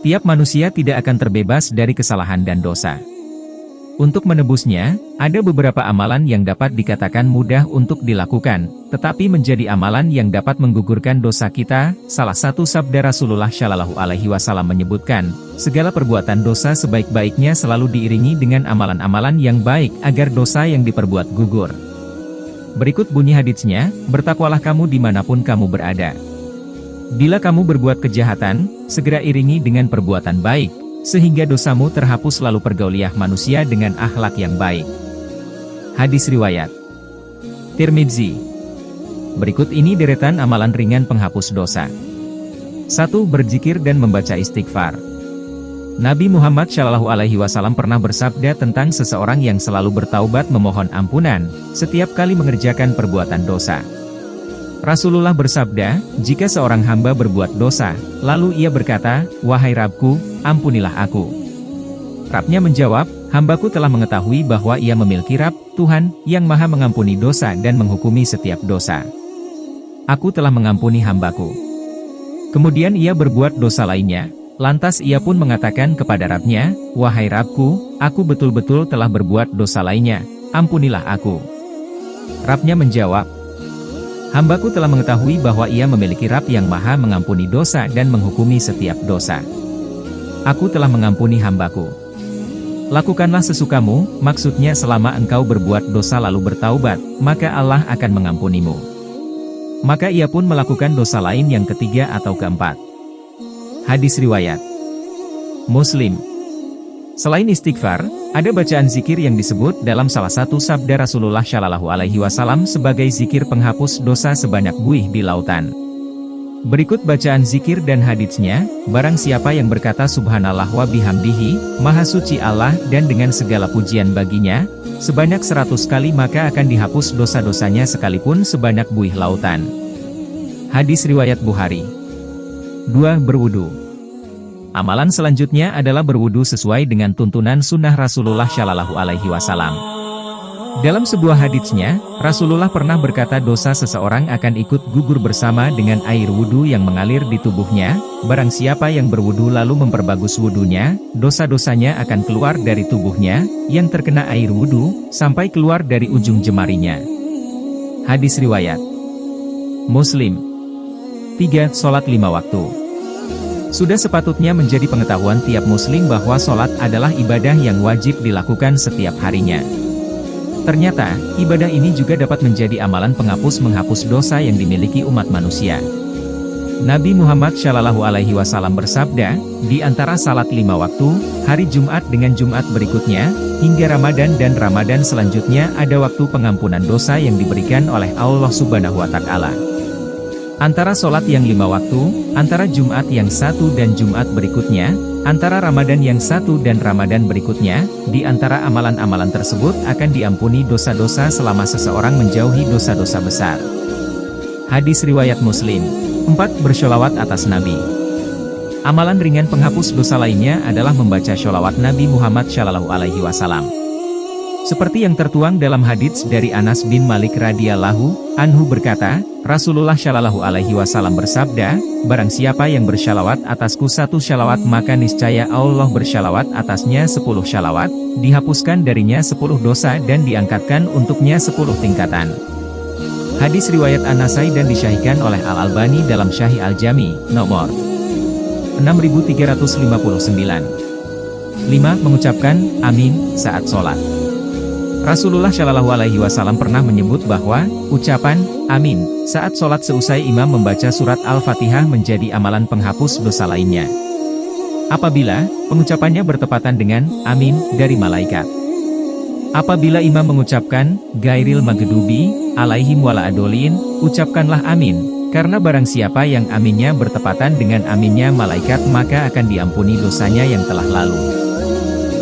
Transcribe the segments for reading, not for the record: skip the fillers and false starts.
Tiap manusia tidak akan terbebas dari kesalahan dan dosa. Untuk menebusnya, ada beberapa amalan yang dapat dikatakan mudah untuk dilakukan, tetapi menjadi amalan yang dapat menggugurkan dosa kita. Salah satu sabda Rasulullah Shallallahu Alaihi Wasallam menyebutkan, segala perbuatan dosa sebaik-baiknya selalu diiringi dengan amalan-amalan yang baik agar dosa yang diperbuat gugur. Berikut bunyi haditsnya, bertakwalah kamu dimanapun kamu berada. Bila kamu berbuat kejahatan, segera iringi dengan perbuatan baik, sehingga dosamu terhapus lalu pergauliah manusia dengan akhlak yang baik. Hadis riwayat Tirmidzi. Berikut ini deretan amalan ringan penghapus dosa. 1. Berzikir dan membaca istighfar. Nabi Muhammad SAW pernah bersabda tentang seseorang yang selalu bertaubat memohon ampunan, setiap kali mengerjakan perbuatan dosa. Rasulullah bersabda, jika seorang hamba berbuat dosa, lalu ia berkata, "Wahai Rabbku, ampunilah aku." Rabbnya menjawab, "Hambaku telah mengetahui bahwa ia memiliki Rabb, Tuhan, yang maha mengampuni dosa dan menghukumi setiap dosa. Aku telah mengampuni hambaku." Kemudian ia berbuat dosa lainnya, lantas ia pun mengatakan kepada Rabbnya, "Wahai Rabbku, aku betul-betul telah berbuat dosa lainnya, ampunilah aku." Rabbnya menjawab, "Hambaku telah mengetahui bahwa ia memiliki Rabb yang maha mengampuni dosa dan menghukumi setiap dosa. Aku telah mengampuni hambaku. Lakukanlah sesukamu," maksudnya selama engkau berbuat dosa lalu bertaubat, maka Allah akan mengampunimu. Maka ia pun melakukan dosa lain yang ketiga atau keempat. Hadis riwayat Muslim. Selain istighfar, ada bacaan zikir yang disebut dalam salah satu sabda Rasulullah Shallallahu Alaihi Wasallam sebagai zikir penghapus dosa sebanyak buih di lautan. Berikut bacaan zikir dan haditsnya, barang siapa yang berkata subhanallah wa bihamdihi, maha suci Allah dan dengan segala pujian baginya, sebanyak 100 kali maka akan dihapus dosa-dosanya sekalipun sebanyak buih lautan. Hadis riwayat Bukhari. 2. Berwudu. Amalan selanjutnya adalah berwudu sesuai dengan tuntunan sunnah Rasulullah Shallallahu Alaihi Wasallam. Dalam sebuah haditsnya, Rasulullah pernah berkata dosa seseorang akan ikut gugur bersama dengan air wudu yang mengalir di tubuhnya. Barang siapa yang berwudu lalu memperbagus wudunya, dosa-dosanya akan keluar dari tubuhnya, yang terkena air wudu, sampai keluar dari ujung jemarinya. Hadis riwayat Muslim. 3. Sholat 5 waktu. Sudah sepatutnya menjadi pengetahuan tiap muslim bahwa sholat adalah ibadah yang wajib dilakukan setiap harinya. Ternyata, ibadah ini juga dapat menjadi amalan menghapus dosa yang dimiliki umat manusia. Nabi Muhammad SAW bersabda, di antara salat 5 waktu, hari Jumat dengan Jumat berikutnya, hingga Ramadan dan Ramadan selanjutnya ada waktu pengampunan dosa yang diberikan oleh Allah Subhanahu wa Ta'ala. Antara sholat yang 5 waktu, antara Jumat yang 1 dan Jumat berikutnya, antara Ramadan yang 1 dan Ramadan berikutnya, di antara amalan-amalan tersebut akan diampuni dosa-dosa selama seseorang menjauhi dosa-dosa besar. Hadis riwayat Muslim. 4. Bersholawat atas Nabi. Amalan ringan penghapus dosa lainnya adalah membaca sholawat Nabi Muhammad SAW. Seperti yang tertuang dalam hadits dari Anas bin Malik radhiyallahu anhu berkata, Rasulullah Shallallahu Alaihi Wasallam bersabda, barang siapa yang bersyalawat atasku 1 syalawat maka niscaya Allah bersyalawat atasnya 10 syalawat, dihapuskan darinya 10 dosa dan diangkatkan untuknya 10 tingkatan. Hadis riwayat An-Nasai dan disyahihkan oleh Al-Albani dalam Syahih Al-Jami, nomor 6359. 5. Mengucapkan amin saat sholat. Rasulullah Shallallahu Alaihi Wasallam pernah menyebut bahwa ucapan amin saat sholat seusai imam membaca surat Al-Fatihah menjadi amalan penghapus dosa lainnya, apabila pengucapannya bertepatan dengan amin dari malaikat. Apabila imam mengucapkan gairil maghdubi alaihim walaadolin, ucapkanlah amin, karena barang siapa yang aminnya bertepatan dengan aminnya malaikat maka akan diampuni dosanya yang telah lalu.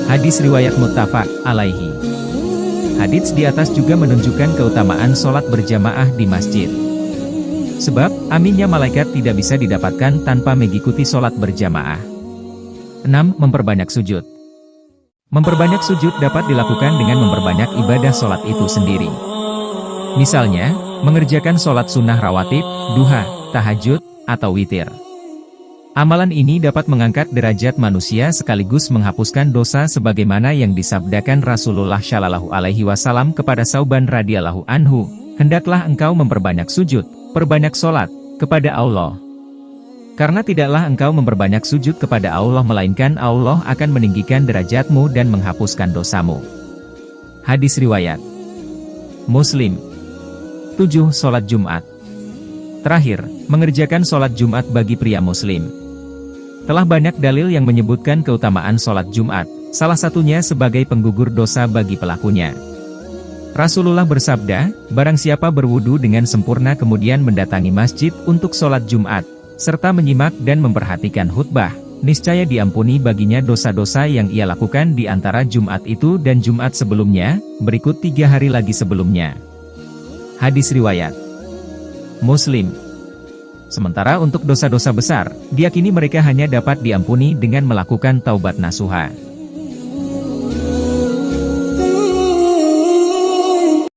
Hadis riwayat muttafaq alaihi. Hadits di atas juga menunjukkan keutamaan sholat berjamaah di masjid. Sebab, aminnya malaikat tidak bisa didapatkan tanpa mengikuti sholat berjamaah. 6. Memperbanyak sujud. Memperbanyak sujud dapat dilakukan dengan memperbanyak ibadah sholat itu sendiri. Misalnya, mengerjakan sholat sunnah rawatib, duha, tahajud, atau witir. Amalan ini dapat mengangkat derajat manusia sekaligus menghapuskan dosa sebagaimana yang disabdakan Rasulullah Shallallahu Alaihi Wasallam kepada Sauban radhiyallahu anhu, hendaklah engkau memperbanyak sujud, perbanyak sholat, kepada Allah. Karena tidaklah engkau memperbanyak sujud kepada Allah melainkan Allah akan meninggikan derajatmu dan menghapuskan dosamu. Hadis riwayat Muslim. 7. Sholat Jumat. Terakhir, mengerjakan sholat Jumat bagi pria muslim. Telah banyak dalil yang menyebutkan keutamaan sholat Jumat, salah satunya sebagai penggugur dosa bagi pelakunya. Rasulullah bersabda, barang siapa berwudu dengan sempurna kemudian mendatangi masjid untuk sholat Jumat, serta menyimak dan memperhatikan khutbah, niscaya diampuni baginya dosa-dosa yang ia lakukan di antara Jumat itu dan Jumat sebelumnya, berikut 3 hari lagi sebelumnya. Hadis riwayat Muslim. Sementara untuk dosa-dosa besar, diyakini mereka hanya dapat diampuni dengan melakukan taubat nasuha.